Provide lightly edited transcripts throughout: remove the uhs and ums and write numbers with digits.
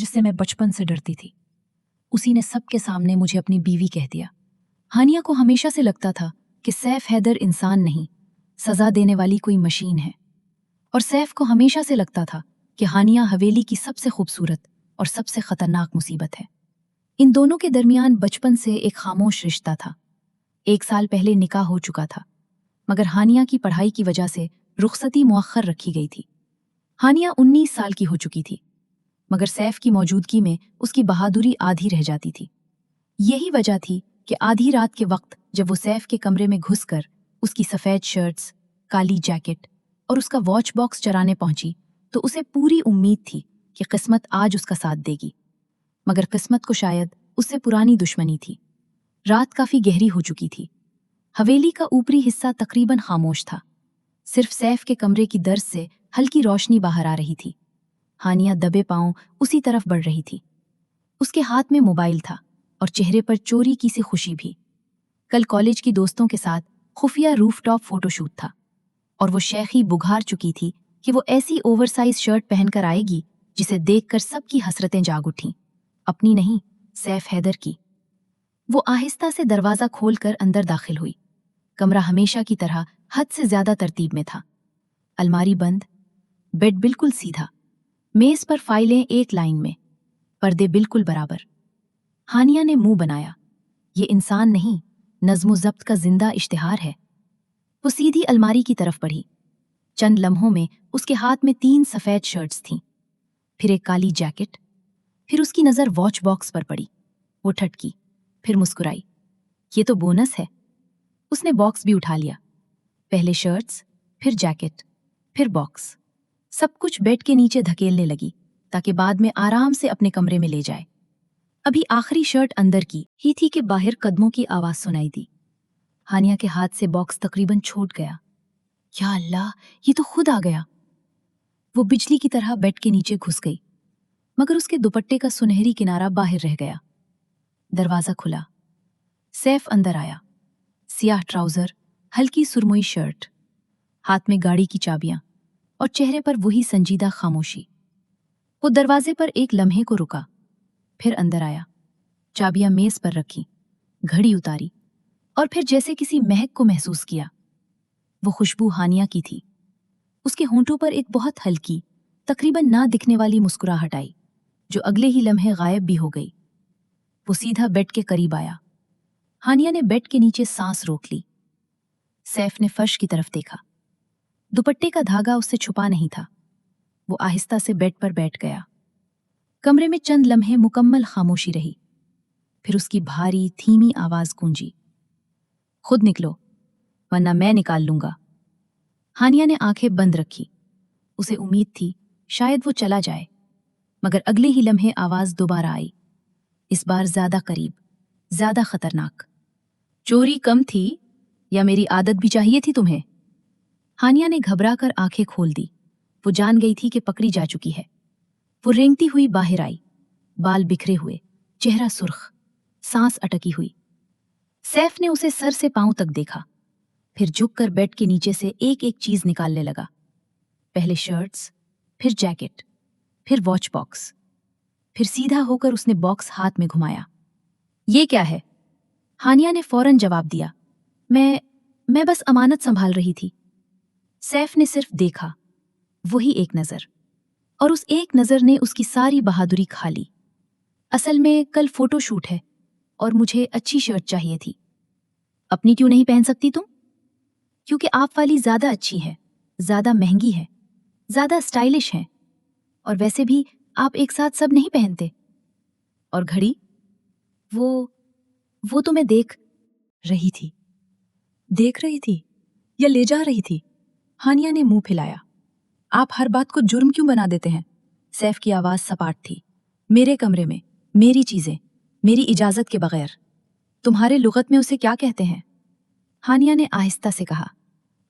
जिससे मैं बचपन से डरती थी। उसी ने सबके सामने मुझे अपनी बीवी कह दिया। हानिया को हमेशा से लगता था कि सैफ हैदर इंसान नहीं, सजा देने वाली कोई मशीन है। और सैफ को हमेशा से लगता था कि हानिया हवेली की सबसे खूबसूरत और सबसे खतरनाक मुसीबत है। इन दोनों के दरमियान बचपन से एक खामोश रिश्ता था। 1 साल पहले निकाह हो चुका था, मगर हानिया की पढ़ाई की वजह से रुखसती मुअख्खर रखी गई थी। हानिया 19 साल की हो चुकी थी, मगर सैफ की मौजूदगी में उसकी बहादुरी आधी रह जाती थी। यही वजह थी कि आधी रात के वक्त जब वो सैफ के कमरे में घुसकर उसकी सफ़ेद शर्ट्स, काली जैकेट और उसका वॉच बॉक्स चराने पहुंची, तो उसे पूरी उम्मीद थी कि किस्मत आज उसका साथ देगी। मगर किस्मत को शायद उससे पुरानी दुश्मनी थी। रात काफ़ी गहरी हो चुकी थी। हवेली का ऊपरी हिस्सा तकरीबन खामोश था। सिर्फ सैफ के कमरे की दर्ज से हल्की रोशनी बाहर आ रही थी। हानिया दबे पांव उसी तरफ बढ़ रही थी। उसके हाथ में मोबाइल था और चेहरे पर चोरी की सी खुशी भी। कल कॉलेज की दोस्तों के साथ खुफिया रूफटॉप फोटोशूट था और वो शेखी बुघार चुकी थी कि वो ऐसी ओवरसाइज शर्ट पहनकर आएगी जिसे देखकर सबकी हसरतें जाग उठीं। अपनी नहीं, सैफ हैदर की। वो आहिस्ता से दरवाज़ा खोलकर अंदर दाखिल हुई। कमरा हमेशा की तरह हद से ज्यादा तरतीब में था। अलमारी बंद, बेड बिल्कुल सीधा, मेज पर फाइलें एक लाइन में, पर्दे बिल्कुल बराबर। हानिया ने मुंह बनाया। ये इंसान नहीं, नज़्म ज़ब्त का जिंदा इश्तिहार है। वो सीधी अलमारी की तरफ बढ़ी। चंद लम्हों में उसके हाथ में 3 सफ़ेद शर्ट्स थीं, फिर एक काली जैकेट। फिर उसकी नज़र वॉच बॉक्स पर पड़ी। वो ठटकी, फिर मुस्कुराई। ये तो बोनस है। उसने बॉक्स भी उठा लिया। पहले शर्ट्स, फिर जैकेट, फिर बॉक्स। सब कुछ बेड के नीचे धकेलने लगी ताकि बाद में आराम से अपने कमरे में ले जाए। अभी आखिरी शर्ट अंदर की ही थी कि बाहर कदमों की आवाज सुनाई दी। हानिया के हाथ से बॉक्स तकरीबन छूट गया। या अल्लाह, ये तो खुद आ गया। वो बिजली की तरह बेड के नीचे घुस गई, मगर उसके दुपट्टे का सुनहरी किनारा बाहर रह गया। दरवाजा खुला। सैफ अंदर आया। सियाह ट्राउजर, हल्की सुरमई शर्ट, हाथ में गाड़ी की चाबियां और चेहरे पर वही संजीदा खामोशी। वो दरवाजे पर एक लम्हे को रुका, फिर अंदर आया। चाबियां मेज पर रखी, घड़ी उतारी और फिर जैसे किसी महक को महसूस किया। वो खुशबू हानिया की थी। उसके होंठों पर एक बहुत हल्की, तकरीबन ना दिखने वाली मुस्कुराहट आई, जो अगले ही लम्हे गायब भी हो गई। वो सीधा बेड के करीब आया। हानिया ने बेड के नीचे सांस रोक ली। सैफ ने फर्श की तरफ देखा। दुपट्टे का धागा उससे छुपा नहीं था। वो आहिस्ता से बेड पर बैठ गया। कमरे में चंद लम्हे मुकम्मल खामोशी रही, फिर उसकी भारी धीमी आवाज गूंजी, खुद निकलो वरना मैं निकाल लूंगा। हानिया ने आंखें बंद रखी। उसे उम्मीद थी शायद वो चला जाए, मगर अगले ही लम्हे आवाज दोबारा आई, इस बार ज्यादा करीब, ज्यादा खतरनाक। चोरी कम थी या मेरी आदत भी चाहिए थी तुम्हें? हानिया ने घबरा कर आंखें खोल दी। वो जान गई थी कि पकड़ी जा चुकी है। वो रेंगती हुई बाहर आई, बाल बिखरे हुए, चेहरा सुर्ख, सांस अटकी हुई। सैफ ने उसे सर से पांव तक देखा, फिर झुककर बेड के नीचे से एक एक चीज निकालने लगा। पहले शर्ट्स, फिर जैकेट, फिर वॉच बॉक्स। फिर सीधा होकर उसने बॉक्स हाथ में घुमाया। ये क्या है? हानिया ने फौरन जवाब दिया, मैं बस अमानत संभाल रही थी। सैफ ने सिर्फ देखा, वही एक नजर, और उस एक नजर ने उसकी सारी बहादुरी खा ली। असल में कल फोटोशूट है और मुझे अच्छी शर्ट चाहिए थी। अपनी क्यों नहीं पहन सकती तुम? क्योंकि आप वाली ज्यादा अच्छी है, ज्यादा महंगी है, ज्यादा स्टाइलिश है, और वैसे भी आप एक साथ सब नहीं पहनते। और घड़ी, वो तो मैं देख रही थी। देख रही थी या ले जा रही थी? हानिया ने मुंह फैलाया। आप हर बात को जुर्म क्यों बना देते हैं? सैफ की आवाज सपाट थी। मेरे कमरे में, मेरी चीजें, मेरी इजाजत के बगैर। तुम्हारे लुगत में उसे क्या कहते हैं? हानिया ने आहिस्ता से कहा,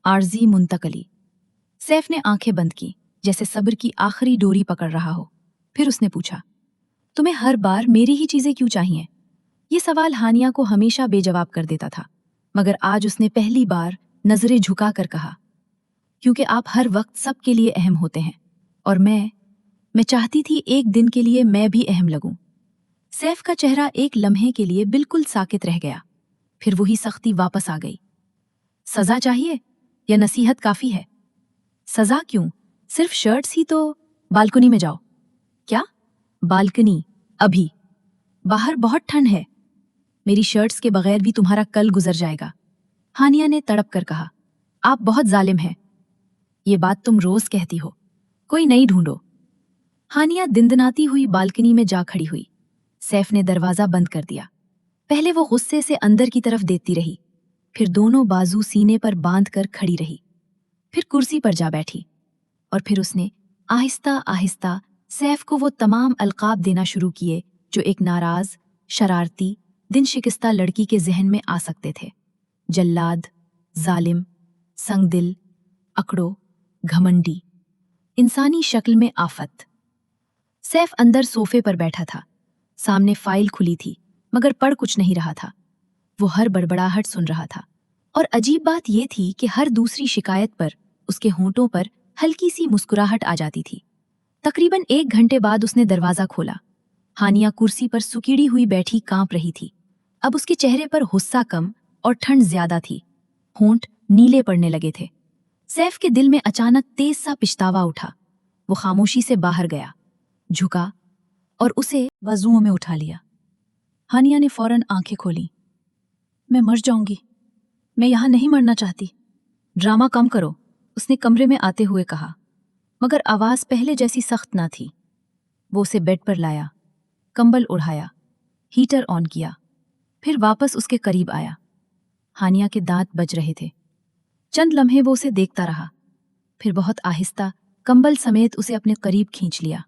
आर्जी मुंतकली। सैफ ने आंखें बंद की, जैसे सब्र की आखिरी डोरी पकड़ रहा हो। फिर उसने पूछा, तुम्हें हर बार मेरी ही चीजें क्यों चाहिए? ये सवाल हानिया को हमेशा बेजवाब कर देता था, मगर आज उसने पहली बार नजरें झुका कर कहा, क्योंकि आप हर वक्त सबके लिए अहम होते हैं और मैं चाहती थी एक दिन के लिए मैं भी अहम लगूं। सैफ का चेहरा एक लम्हे के लिए बिल्कुल साकित रह गया, फिर वही सख्ती वापस आ गई। सजा चाहिए या नसीहत काफी है? सजा क्यों? सिर्फ शर्ट्स ही तो। बालकनी में जाओ। क्या? बालकनी? अभी? बाहर बहुत ठंड है। मेरी शर्ट्स के बगैर भी तुम्हारा कल गुजर जाएगा। हानिया ने तड़प कर कहा। आप बहुत जालिम हैं। ये बात तुम रोज कहती हो। कोई नई ढूंढो। हानिया दिनदिनाती हुई बालकनी में जा खड़ी हुई। सैफ ने दरवाजा बंद कर दिया। पहले वो गुस्से से अंदर की तरफ देखती रही, फिर दोनों बाजू सीने पर बांध कर खड़ी रही, फिर कुर्सी पर जा बैठी, और फिर उसने आहिस्ता आहिस्ता सैफ को वो तमाम अलकाब देना शुरू किए जो एक नाराज, शरारती, दिन शिकस्ता लड़की के जहन में आ सकते थे। जल्लाद, जालिम, संगदिल, अकड़ो, घमंडी, इंसानी शक्ल में आफत। सैफ अंदर सोफे पर बैठा था। सामने फाइल खुली थी, मगर पढ़ कुछ नहीं रहा था। वो हर बड़बड़ाहट सुन रहा था, और अजीब बात यह थी कि हर दूसरी शिकायत पर उसके होंठों पर हल्की सी मुस्कुराहट आ जाती थी। तकरीबन 1 घंटे बाद उसने दरवाजा खोला। हानिया कुर्सी पर सुकीड़ी हुई बैठी कांप रही थी। अब उसके चेहरे पर गुस्सा कम और ठंड ज्यादा थी। होंठ नीले पड़ने लगे थे। सैफ के दिल में अचानक तेज सा पिछतावा उठा। वो खामोशी से बाहर गया, झुका और उसे बाजुओं में उठा लिया। हानिया ने फौरन आंखें खोली। मैं मर जाऊंगी। मैं यहां नहीं मरना चाहती। ड्रामा कम करो, उसने कमरे में आते हुए कहा, मगर आवाज पहले जैसी सख्त ना थी। वो उसे बेड पर लाया, कंबल उड़ाया, हीटर ऑन किया, फिर वापस उसके करीब आया। हानिया के दांत बज रहे थे। चंद लम्हे वो उसे देखता रहा, फिर बहुत आहिस्ता कंबल समेत उसे अपने करीब खींच लिया।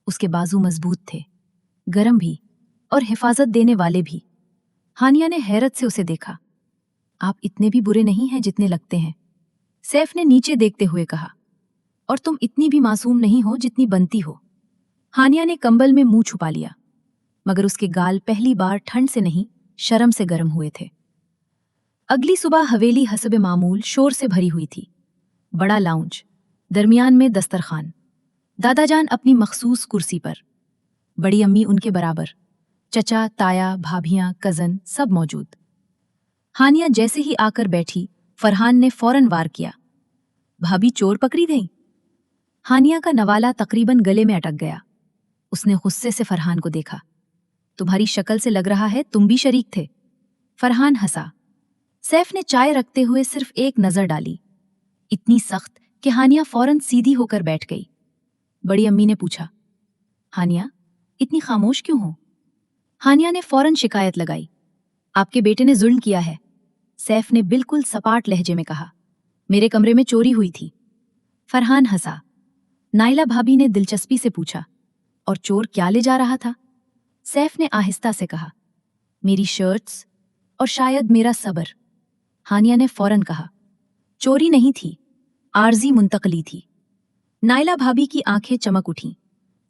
उसके बाजू मजबूत थे, गरम भी और हिफाजत देने वाले भी। हानिया ने हैरत से उसे देखा। आप इतने भी बुरे नहीं हैं जितने लगते हैं, सैफ ने नीचे देखते हुए कहा, और तुम इतनी भी मासूम नहीं हो जितनी बनती हो। हानिया ने कंबल में मुंह छुपा लिया, मगर उसके गाल पहली बार ठंड से नहीं, शर्म से गर्म हुए थे। अगली सुबह हवेली हसब मामूल शोर से भरी हुई थी। बड़ा लाउंज, दरमियान में दस्तरखान, दादाजान अपनी मखसूस कुर्सी पर, बड़ी अम्मी उनके बराबर, चचा, ताया, भाभियां, कजन सब मौजूद। हानिया जैसे ही आकर बैठी, फरहान ने फौरन वार किया, भाभी चोर पकड़ी गई। हानिया का नवाला तकरीबन गले में अटक गया। उसने गुस्से से फरहान को देखा। तुम्हारी शक्ल से लग रहा है तुम भी शरीक थे। फरहान हंसा। सैफ ने चाय रखते हुए सिर्फ एक नजर डाली, इतनी सख्त कि हानिया फौरन सीधी होकर बैठ गई। बड़ी अम्मी ने पूछा, हानिया इतनी खामोश क्यों हो? हानिया ने फौरन शिकायत लगाई, आपके बेटे ने जुल्म किया है। सैफ ने बिल्कुल सपाट लहजे में कहा, मेरे कमरे में चोरी हुई थी। फरहान हंसा। नाइला भाभी ने दिलचस्पी से पूछा, और चोर क्या ले जा रहा था? सैफ ने आहिस्ता से कहा, मेरी शर्ट्स और शायद मेरा सब्र। हानिया ने फौरन कहा, चोरी नहीं थी, आर्जी मुंतकली थी। नाइला भाभी की आंखें चमक उठीं।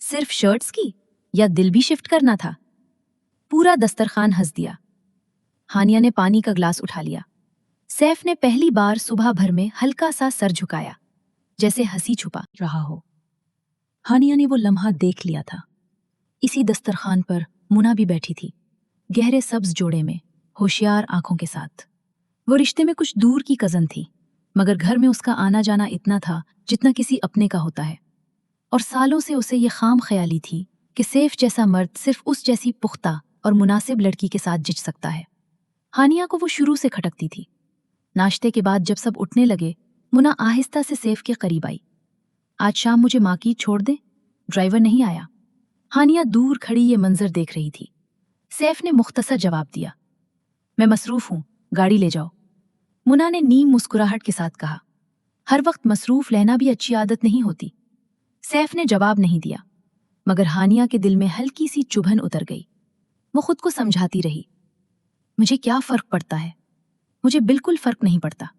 सिर्फ शर्ट्स की, या दिल भी शिफ्ट करना था? पूरा दस्तरखान हंस दिया। हानिया ने पानी का ग्लास उठा लिया। सैफ ने पहली बार सुबह भर में हल्का सा सर झुकाया, जैसे हंसी छुपा रहा हो। हानिया ने वो लम्हा देख लिया था। इसी दस्तरखान पर मुना भी बैठी थी, गहरे सब्ज जोड़े में, होशियार आंखों के साथ। वो रिश्ते में कुछ दूर की कजन थी, मगर घर में उसका आना जाना इतना था जितना किसी अपने का होता है। और सालों से उसे ये खाम ख्याली थी कि सैफ जैसा मर्द सिर्फ उस जैसी पुख्ता और मुनासिब लड़की के साथ जिच सकता है। हानिया को वो शुरू से खटकती थी। नाश्ते के बाद जब सब उठने लगे, मुना आहिस्ता से सैफ के करीब आई। आज शाम मुझे माँ की छोड़ दे, ड्राइवर नहीं आया। हानिया दूर खड़ी ये मंजर देख रही थी। सैफ ने मुख्तसर जवाब दिया, मैं मसरूफ हूं, गाड़ी ले जाओ। मुना ने नीम मुस्कुराहट के साथ कहा, हर वक्त मसरूफ रहना भी अच्छी आदत नहीं होती। सैफ ने जवाब नहीं दिया, मगर हानिया के दिल में हल्की सी चुभन उतर गई। वो खुद को समझाती रही, मुझे क्या फर्क पड़ता है? मुझे बिल्कुल फर्क नहीं पड़ता।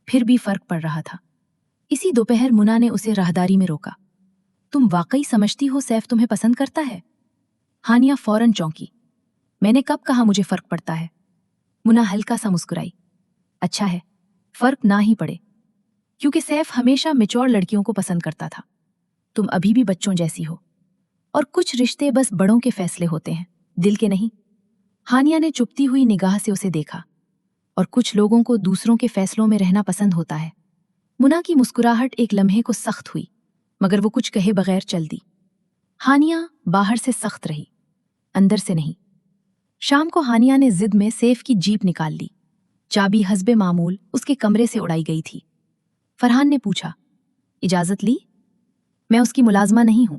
फिर भी फर्क पड़ रहा था। इसी दोपहर मुना ने उसे राहदारी में रोका। तुम वाकई समझती हो सैफ तुम्हें पसंद करता है? हानिया फौरन चौंकी। मैंने कब कहा मुझे फर्क पड़ता है? मुना हल्का सा मुस्कुराई। अच्छा है, फर्क ना ही पड़े, क्योंकि सैफ हमेशा मैच्योर लड़कियों को पसंद करता था। तुम अभी भी बच्चों जैसी हो, और कुछ रिश्ते बस बड़ों के फैसले होते हैं, दिल के नहीं। हानिया ने चुपती हुई निगाह से उसे देखा। और कुछ लोगों को दूसरों के फैसलों में रहना पसंद होता है। मुना की मुस्कुराहट एक लम्हे को सख्त हुई, मगर वो कुछ कहे बगैर चल दी। हानिया बाहर से सख्त रही, अंदर से नहीं। शाम को हानिया ने जिद में सैफ की जीप निकाल ली। चाबी हस्बे मामूल उसके कमरे से उड़ाई गई थी। फरहान ने पूछा, इजाजत ली? मैं उसकी मुलाजमा नहीं हूं,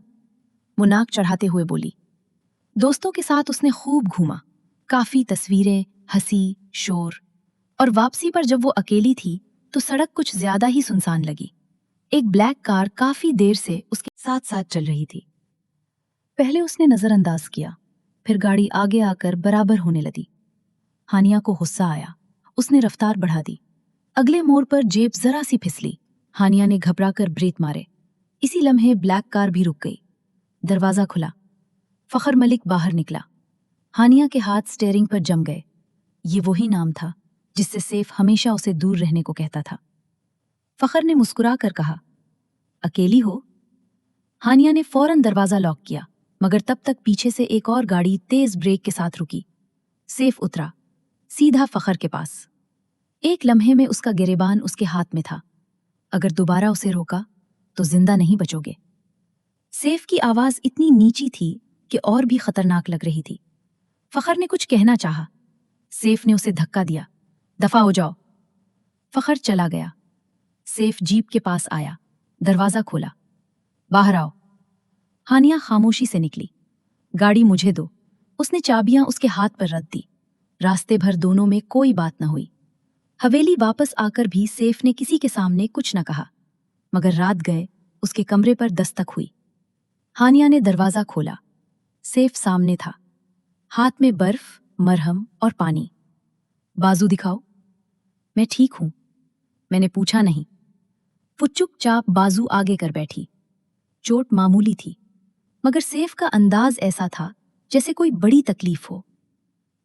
वो नाक चढ़ाते हुए बोली। दोस्तों के साथ उसने खूब घूमा, काफी तस्वीरें, हंसी, शोर। और वापसी पर जब वो अकेली थी तो सड़क कुछ ज्यादा ही सुनसान लगी। एक ब्लैक कार काफी देर से उसके साथ साथ चल रही थी। पहले उसने नजरअंदाज किया, फिर गाड़ी आगे आकर बराबर होने लगी। हानिया को गुस्सा आया, उसने रफ्तार बढ़ा दी। अगले मोड़ पर जेब जरा सी फिसली। हानिया ने घबराकर ब्रेक मारे। इसी लम्हे ब्लैक कार भी रुक गई। दरवाजा खुला, फखर मलिक बाहर निकला। हानिया के हाथ स्टीयरिंग पर जम गए। ये वही नाम था जिससे सैफ हमेशा उसे दूर रहने को कहता था। फखर ने मुस्कुरा कर कहा, अकेली हो? हानिया ने फौरन दरवाजा लॉक किया, मगर तब तक पीछे से एक और गाड़ी तेज ब्रेक के साथ रुकी। सैफ उतरा, सीधा फखर के पास। एक लम्हे में उसका गिरेबान उसके हाथ में था। अगर दोबारा उसे रोका तो जिंदा नहीं बचोगे। सैफ की आवाज इतनी नीची थी कि और भी खतरनाक लग रही थी। फखर ने कुछ कहना चाहा, सैफ ने उसे धक्का दिया, दफा हो जाओ। फखर चला गया। सैफ जीप के पास आया, दरवाजा खोला, बाहर आओ। हानिया खामोशी से निकली। गाड़ी मुझे दो। उसने चाबियां उसके हाथ पर रख दी। रास्ते भर दोनों में कोई बात न हुई। हवेली वापस आकर भी सैफ ने किसी के सामने कुछ न कहा, मगर रात गए उसके कमरे पर दस्तक हुई। हानिया ने दरवाजा खोला। सैफ सामने था, हाथ में बर्फ, मरहम और पानी। बाजू दिखाओ। मैं ठीक हूं, मैंने पूछा नहीं। वो चुपचाप बाजू आगे कर बैठी। चोट मामूली थी, मगर सैफ का अंदाज ऐसा था जैसे कोई बड़ी तकलीफ हो।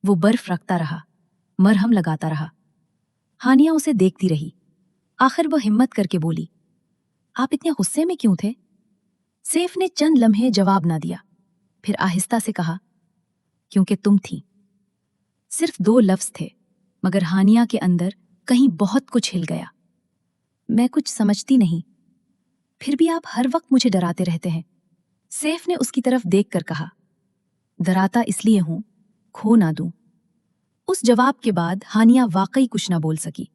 वो बर्फ रखता रहा, मरहम लगाता रहा। हानिया उसे देखती रही। आखिर वो हिम्मत करके बोली, आप इतने गुस्से में क्यों थे? सैफ ने चंद लम्हे जवाब ना दिया, फिर आहिस्ता से कहा, क्योंकि तुम थी। सिर्फ 2 लफ्ज थे, मगर हानिया के अंदर कहीं बहुत कुछ हिल गया। मैं कुछ समझती नहीं, फिर भी आप हर वक्त मुझे डराते रहते हैं। सैफ ने उसकी तरफ देखकर कहा, डराता इसलिए हूं खो ना दूं। उस जवाब के बाद हानिया वाकई कुछ ना बोल सकी।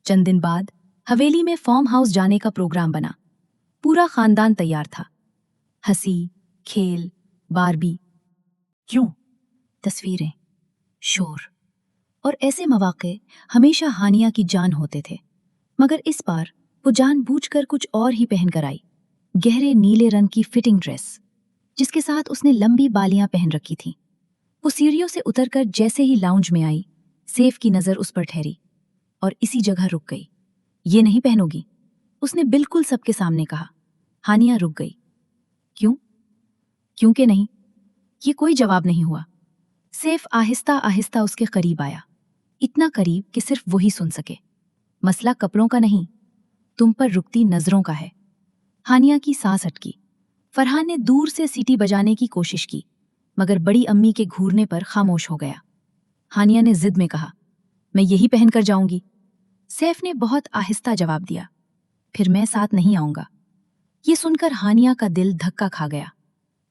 चंद दिन बाद हवेली में फार्म हाउस जाने का प्रोग्राम बना। पूरा खानदान तैयार था। हंसी, खेल, बारबी। क्यों? तस्वीरें, शोर। और ऐसे मौके हमेशा हानिया की जान होते थे। मगर इस बार वो जानबूझकर कुछ और ही पहन कर आई। गहरे नीले रंग की फिटिंग ड्रेस, जिसके साथ उसने लंबी बालियां पहन रखी थीं। वो सीढ़ियों से उतरकर जैसे ही लाउंज में आई, सैफ की नजर उस पर ठहरी और इसी जगह रुक गई। ये नहीं पहनोगी? उसने बिल्कुल सबके सामने कहा। हानिया रुक गई। क्यों? क्यों के नहीं? ये कोई जवाब नहीं हुआ। सैफ आहिस्ता आहिस्ता उसके करीब आया, इतना करीब कि सिर्फ वही सुन सके। मसला कपड़ों का नहीं, तुम पर रुकती नजरों का है। हानिया की सांस अटकी। फरहान ने दूर से सीटी बजाने की कोशिश की, मगर बड़ी अम्मी के घूरने पर खामोश हो गया। हानिया ने जिद में कहा, मैं यही पहनकर जाऊंगी। सैफ ने बहुत आहिस्ता जवाब दिया, फिर मैं साथ नहीं आऊंगा। ये सुनकर हानिया का दिल धक्का खा गया।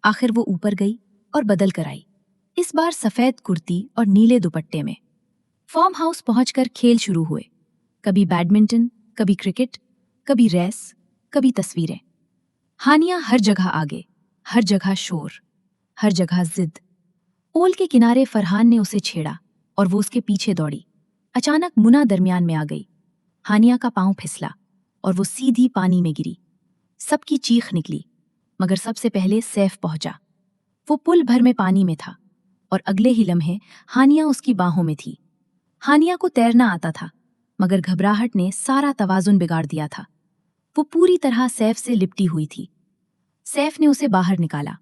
आखिर वो ऊपर गई और बदल कर आई, इस बार सफेद कुर्ती और नीले दुपट्टे में। फार्म हाउस पहुंचकर खेल शुरू हुए। कभी बैडमिंटन, कभी क्रिकेट, कभी रेस, कभी तस्वीरें। हानिया हर जगह आगे, हर जगह शोर, हर जगह जिद। पोल के किनारे फरहान ने उसे छेड़ा और वो उसके पीछे दौड़ी। अचानक मुना दरमियान में आ गई। हानिया का पांव फिसला और वो सीधी पानी में गिरी। सबकी चीख निकली, मगर सबसे पहले सैफ पहुंचा। वो पुल भर में पानी में था और अगले ही लम्हे हानिया उसकी बाहों में थी। हानिया को तैरना आता था, मगर घबराहट ने सारा तवाजुन बिगाड़ दिया था। वो पूरी तरह सैफ से लिपटी हुई थी। सैफ ने उसे बाहर निकाला।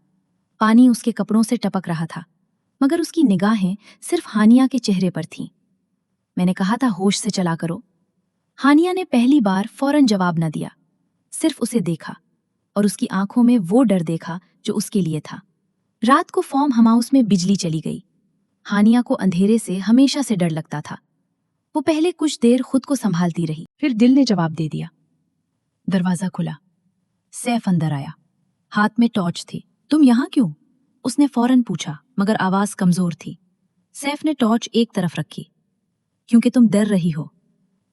पानी उसके कपड़ों से टपक रहा था, मगर उसकी निगाहें सिर्फ हानिया के चेहरे पर थीं। मैंने कहा था होश से चला करो। हानिया ने पहली बार फौरन जवाब न दिया, सिर्फ उसे देखा। और उसकी आंखों में वो डर देखा जो उसके लिए था। रात को फार्म हाउस में बिजली चली गई। हानिया को अंधेरे से हमेशा से डर लगता था। वो पहले कुछ देर खुद को संभालती रही, फिर दिल ने जवाब दे दिया। दरवाजा खुला, सैफ अंदर आया। हाथ में टॉर्च थी। तुम यहाँ क्यों? उसने फौरन पूछा, मगर आवाज कमजोर थी। सैफ ने टॉर्च एक तरफ रखी। क्योंकि तुम डर रही हो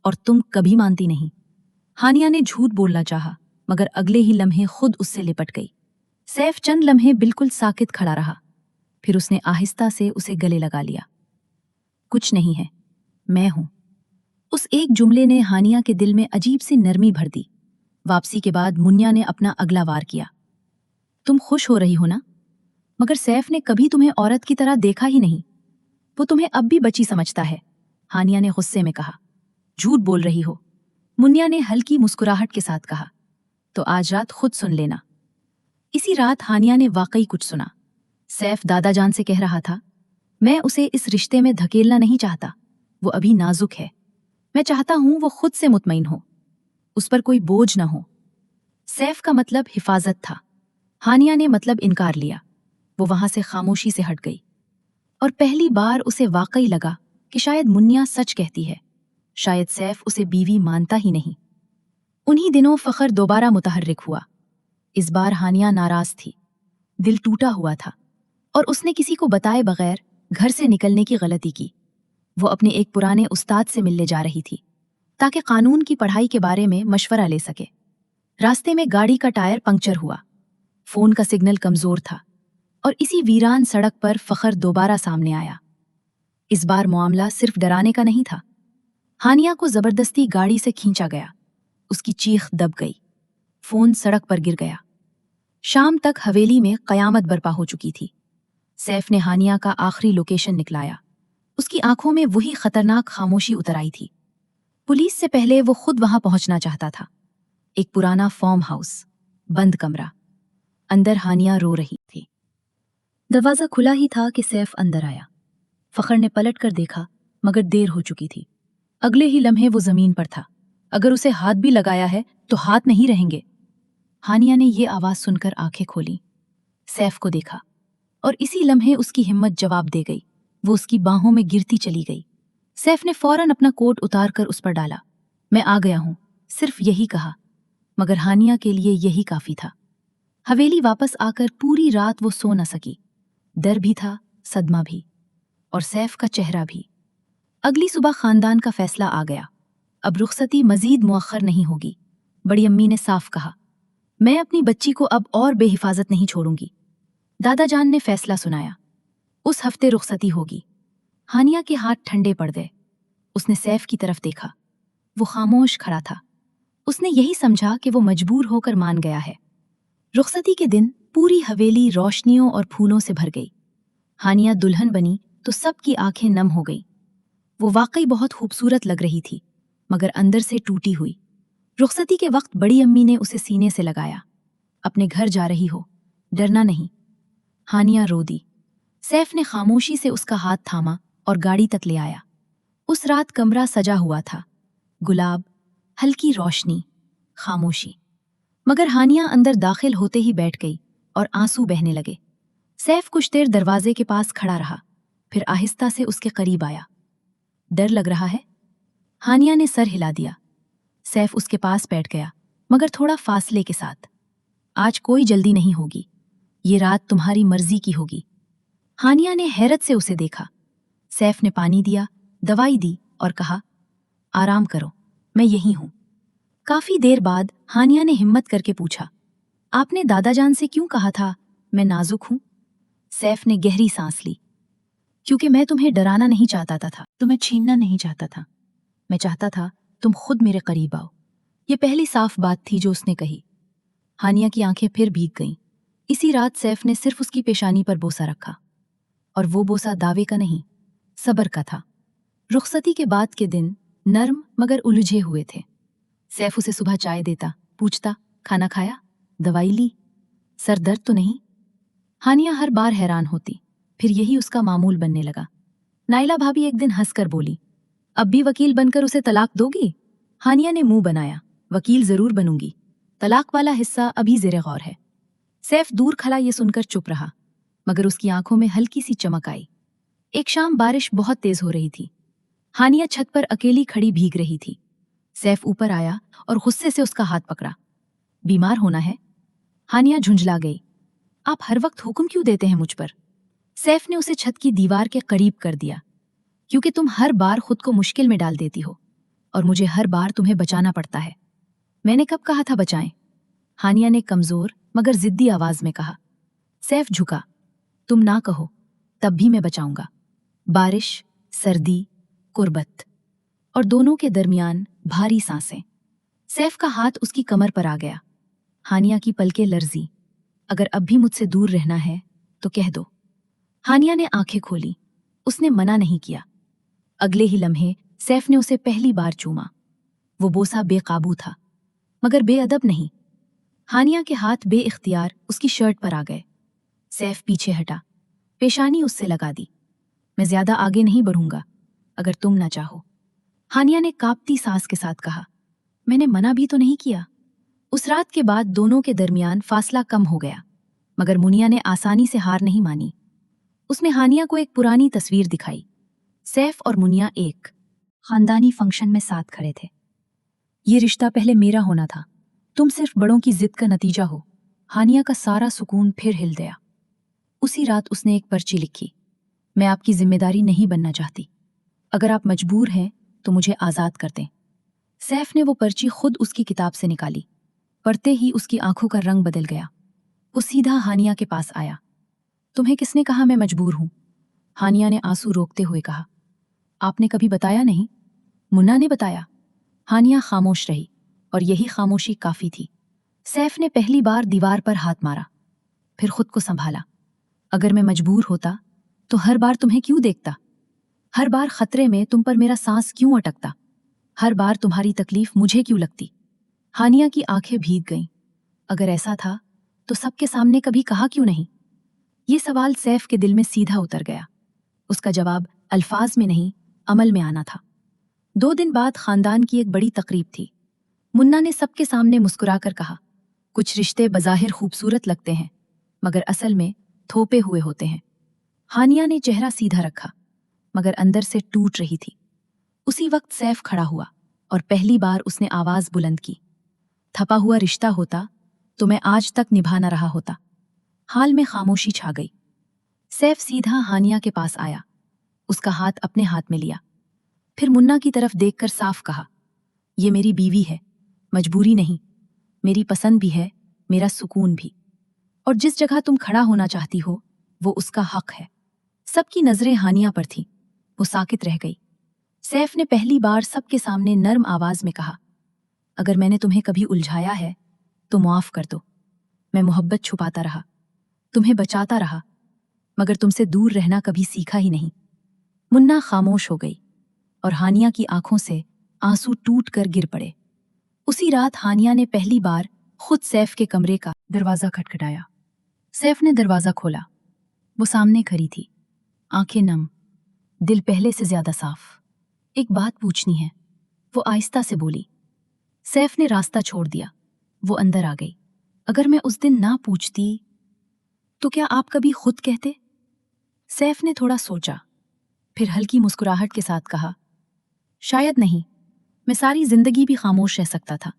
और तुम कभी मानती नहीं। हानिया ने झूठ बोलना चाहा, मगर अगले ही लम्हे खुद उससे लिपट गई। सैफ चंद लम्हे बिल्कुल साकित खड़ा रहा, फिर उसने आहिस्ता से उसे गले लगा लिया। कुछ नहीं है, मैं हूं। उस एक जुमले ने हानिया के दिल में अजीब सी नरमी भर दी। वापसी के बाद मुन्या ने अपना अगला वार किया। तुम खुश हो रही हो ना? मगर सैफ ने कभी तुम्हें औरत की तरह देखा ही नहीं। वो तुम्हें अब भी बच्ची समझता है, हानिया ने गुस्से में कहा। झूठ बोल रही हो, मुन्या ने हल्की मुस्कुराहट के साथ कहा। तो आज रात खुद सुन लेना। इसी रात हानिया ने वाकई कुछ सुना। सैफ दादा जान से कह रहा था, मैं उसे इस रिश्ते में धकेलना नहीं चाहता। वो अभी नाजुक है। मैं चाहता हूं वो खुद से मुतमईन हो, उस पर कोई बोझ न हो। सैफ का मतलब हिफाजत था। हानिया ने मतलब इनकार लिया। वो वहां से खामोशी से हट गई। और पहली बार उसे वाकई लगा कि शायद मुन्या सच कहती है, शायद सैफ उसे बीवी मानता ही नहीं। उन्हीं दिनों फखर दोबारा मुतहर्रिक हुआ। इस बार हानिया नाराज थी। दिल टूटा हुआ था और उसने किसी को बताए बगैर घर से निकलने की गलती की। वो अपने एक पुराने उस्ताद से मिलने जा रही थी ताकि कानून की पढ़ाई के बारे में मशवरा ले सके। रास्ते में गाड़ी का टायर पंक्चर हुआ। फोन का सिग्नल कमजोर था और इसी वीरान सड़क पर फखर दोबारा सामने आया। इस बार मामला सिर्फ डराने का नहीं था। हानिया को जबरदस्ती गाड़ी से खींचा गया। उसकी चीख दब गई। फोन सड़क पर गिर गया। शाम तक हवेली में कयामत बर्पा हो चुकी थी। सैफ ने हानिया का आखिरी लोकेशन निकलाया। उसकी आंखों में वही खतरनाक खामोशी उतर आई थी। पुलिस से पहले वो खुद वहां पहुंचना चाहता था। एक पुराना फार्म हाउस, बंद कमरा, अंदर हानिया रो रही थी। दरवाजा खुला ही था कि सैफ अंदर आया। फखर ने पलट कर देखा, मगर देर हो चुकी थी। अगले ही लम्हे वो जमीन पर था। अगर उसे हाथ भी लगाया है तो हाथ नहीं रहेंगे। हानिया ने ये आवाज सुनकर आंखें खोली, सैफ को देखा और इसी लम्हे उसकी हिम्मत जवाब दे गई। वो उसकी बाहों में गिरती चली गई। सैफ ने फौरन अपना कोट उतार कर उस पर डाला। मैं आ गया हूं, सिर्फ यही कहा। मगर हानिया के लिए यही काफी था। हवेली वापस आकर पूरी रात वो सो न सकी। डर भी था, सदमा भी, और सैफ का चेहरा भी। अगली सुबह खानदान का फैसला आ गया। अब रुखसती मजीद मुअख्खर नहीं होगी। बड़ी अम्मी ने साफ कहा, मैं अपनी बच्ची को अब और बेहिफाजत नहीं छोड़ूंगी। दादा जान ने फैसला सुनाया, उस हफ्ते रुखसती होगी। हानिया के हाथ ठंडे पड़ गए। उसने सैफ की तरफ देखा। वो खामोश खड़ा था। उसने यही समझा कि वो मजबूर होकर मान गया है। रुखसती के दिन पूरी हवेली रोशनियों और फूलों से भर गई। हानिया दुल्हन बनी तो सबकी आंखें नम हो गई। वो वाकई बहुत खूबसूरत लग रही थी, मगर अंदर से टूटी हुई। रुखसती के वक्त बड़ी अम्मी ने उसे सीने से लगाया। अपने घर जा रही हो, डरना नहीं। हानिया रो दी। सैफ ने खामोशी से उसका हाथ थामा और गाड़ी तक ले आया। उस रात कमरा सजा हुआ था। गुलाब, हल्की रोशनी, खामोशी। मगर हानिया अंदर दाखिल होते ही बैठ गई और आंसू बहने लगे। सैफ कुछ देर दरवाजे के पास खड़ा रहा, फिर आहिस्ता से उसके करीब आया। डर लग रहा है? हानिया ने सर हिला दिया। सैफ उसके पास बैठ गया, मगर थोड़ा फासले के साथ। आज कोई जल्दी नहीं होगी। ये रात तुम्हारी मर्जी की होगी। हानिया ने हैरत से उसे देखा। सैफ ने पानी दिया, दवाई दी और कहा, आराम करो, मैं यहीं हूं। काफी देर बाद हानिया ने हिम्मत करके पूछा, आपने दादा जान से क्यों कहा था मैं नाजुक हूं? सैफ ने गहरी सांस ली। क्योंकि मैं तुम्हें डराना नहीं चाहता था, तुम्हें छीनना नहीं चाहता था। मैं चाहता था तुम खुद मेरे करीब आओ। ये पहली साफ बात थी जो उसने कही। हानिया की आंखें फिर भीग गईं। इसी रात सैफ ने सिर्फ उसकी पेशानी पर बोसा रखा, और वो बोसा दावे का नहीं, सब्र का था। रुखसती के बाद के दिन नर्म मगर उलझे हुए थे। सैफ उसे सुबह चाय देता, पूछता, खाना खाया, दवाई ली, सर दर्द तो नहीं? हानिया हर बार हैरान होती, फिर यही उसका मामूल बनने लगा। नाइला भाभी एक दिन हंसकर बोली, अब भी वकील बनकर उसे तलाक दोगी? हानिया ने मुंह बनाया, वकील जरूर बनूंगी, तलाक वाला हिस्सा अभी ज़ेरे गौर है। सैफ दूर खड़ा ये सुनकर चुप रहा, मगर उसकी आंखों में हल्की सी चमक आई। एक शाम बारिश बहुत तेज हो रही थी। हानिया छत पर अकेली खड़ी भीग रही थी। सैफ ऊपर आया और गुस्से से उसका हाथ पकड़ा। बीमार होना है? हानिया झुंझला गई। आप हर वक्त हुक्म क्यों देते हैं मुझ पर? सैफ ने उसे छत की दीवार के करीब कर दिया। क्योंकि तुम हर बार खुद को मुश्किल में डाल देती हो और मुझे हर बार तुम्हें बचाना पड़ता है। मैंने कब कहा था बचाएं? हानिया ने कमजोर मगर जिद्दी आवाज में कहा। सैफ झुका। तुम ना कहो तब भी मैं बचाऊंगा। बारिश, सर्दी, कुर्बत और दोनों के दरमियान भारी सांसें। सैफ का हाथ उसकी कमर पर आ गया। हानिया की पलकें लर्जी। अगर अब भी मुझसे दूर रहना है तो कह दो। हानिया ने आंखें खोली। उसने मना नहीं किया। अगले ही लम्हे सैफ ने उसे पहली बार चूमा। वो बोसा बेकाबू था, मगर बेअदब नहीं। हानिया के हाथ बेइख्तियार उसकी शर्ट पर आ गए। सैफ पीछे हटा, पेशानी उससे लगा दी। मैं ज्यादा आगे नहीं बढ़ूंगा अगर तुम ना चाहो। हानिया ने कांपती सांस के साथ कहा। मैंने मना भी तो नहीं किया। उस रात के बाद दोनों के दरमियान फासला कम हो गया, मगर मुनिया ने आसानी से हार नहीं मानी। उसने हानिया को एक पुरानी तस्वीर दिखाई। सैफ और मुनिया एक खानदानी फंक्शन में साथ खड़े थे। ये रिश्ता पहले मेरा होना था, तुम सिर्फ बड़ों की जिद का नतीजा हो। हानिया का सारा सुकून फिर हिल गया। उसी रात उसने एक पर्ची लिखी। मैं आपकी जिम्मेदारी नहीं बनना चाहती। अगर आप मजबूर हैं तो मुझे आज़ाद कर दें। सैफ ने वो पर्ची खुद उसकी किताब से निकाली। पढ़ते ही उसकी आंखों का रंग बदल गया। वो सीधा हानिया के पास आया। तुम्हें किसने कहा मैं मजबूर हूं? हानिया ने आंसू रोकते हुए कहा। आपने कभी बताया नहीं। मुन्ना ने बताया। हानिया खामोश रही और यही खामोशी काफी थी। सैफ ने पहली बार दीवार पर हाथ मारा, फिर खुद को संभाला। अगर मैं मजबूर होता तो हर बार तुम्हें क्यों देखता? हर बार खतरे में तुम पर मेरा सांस क्यों अटकता? हर बार तुम्हारी तकलीफ मुझे क्यों लगती? हानिया की आंखें भीग गईं। अगर ऐसा था तो सबके सामने कभी कहा क्यों नहीं? ये सवाल सैफ के दिल में सीधा उतर गया। उसका जवाब अल्फाज में नहीं, अमल में आना था। 2 दिन बाद खानदान की एक बड़ी तकरीब थी। मुन्ना ने सबके सामने मुस्कुराकर कहा, कुछ रिश्ते बज़ाहिर खूबसूरत लगते हैं, मगर असल में थोपे हुए होते हैं। हानिया ने चेहरा सीधा रखा, मगर अंदर से टूट रही थी। उसी वक्त सैफ खड़ा हुआ और पहली बार उसने आवाज बुलंद की। थपा हुआ रिश्ता होता तो मैं आज तक निभा न रहा होता। हाल में खामोशी छा गई। सैफ सीधा हानिया के पास आया, उसका हाथ अपने हाथ में लिया, फिर मुन्ना की तरफ देखकर साफ कहा, ये मेरी बीवी है, मजबूरी नहीं। मेरी पसंद भी है, मेरा सुकून भी। और जिस जगह तुम खड़ा होना चाहती हो वो उसका हक है। सबकी नजरें हानिया पर थीं। वो साकित रह गई। सैफ ने पहली बार सबके सामने नर्म आवाज में कहा, अगर मैंने तुम्हें कभी उलझाया है तो माफ कर दो। मैं मोहब्बत छुपाता रहा, तुम्हें बचाता रहा, मगर तुमसे दूर रहना कभी सीखा ही नहीं। मुन्ना खामोश हो गई और हानिया की आंखों से आंसू टूट कर गिर पड़े। उसी रात हानिया ने पहली बार खुद सैफ के कमरे का दरवाजा खटखटाया। सैफ ने दरवाजा खोला। वो सामने खड़ी थी, आंखें नम, दिल पहले से ज्यादा साफ। एक बात पूछनी है, वो आहिस्ता से बोली। सैफ ने रास्ता छोड़ दिया। वो अंदर आ गई। अगर मैं उस दिन ना पूछती तो क्या आप कभी खुद कहते? सैफ ने थोड़ा सोचा, फिर हल्की मुस्कुराहट के साथ कहा, शायद नहीं। मैं सारी जिंदगी भी खामोश रह सकता था,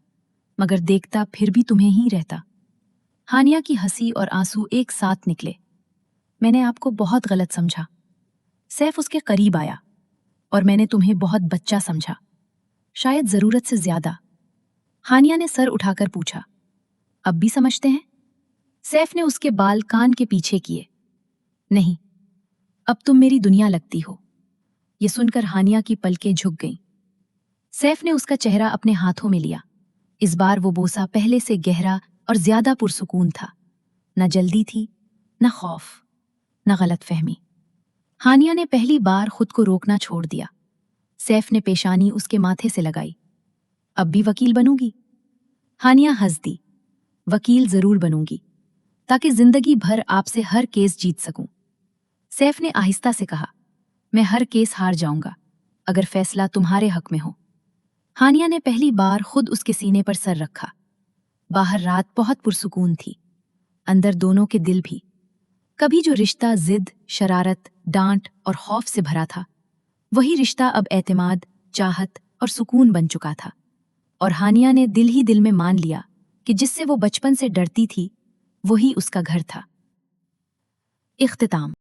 मगर देखता फिर भी तुम्हें ही रहता। हानिया की हंसी और आंसू एक साथ निकले। मैंने आपको बहुत गलत समझा। सैफ उसके करीब आया, और मैंने तुम्हें बहुत बच्चा समझा, शायद जरूरत से ज्यादा। हानिया ने सर उठाकर पूछा, अब भी समझते हैं? सैफ ने उसके बाल कान के पीछे किए। नहीं, अब तुम मेरी दुनिया लगती हो। ये सुनकर हानिया की पलकें झुक गईं। सैफ ने उसका चेहरा अपने हाथों में लिया। इस बार वो बोसा पहले से गहरा और ज्यादा पुरसुकून था। न जल्दी थी, न खौफ, न गलतफहमी। हानिया ने पहली बार खुद को रोकना छोड़ दिया। सैफ ने पेशानी उसके माथे से लगाई। अब भी वकील बनूंगी? हानिया हंस दी। वकील जरूर बनूंगी, ताकि जिंदगी भर आपसे हर केस जीत सकूं। सैफ ने आहिस्ता से कहा, मैं हर केस हार जाऊंगा अगर फैसला तुम्हारे हक में हो। हानिया ने पहली बार खुद उसके सीने पर सर रखा। باہر رات بہت پرسکون تھی، اندر دونوں کے دل بھی۔ کبھی جو رشتہ ضد، شرارت، ڈانٹ اور خوف سے بھرا تھا، وہی رشتہ اب اعتماد، چاہت اور سکون بن چکا تھا۔ اور ہانیہ نے دل ہی دل میں مان لیا کہ جس سے وہ بچپن سے ڈرتی تھی، وہی اس کا گھر تھا۔ اختتام۔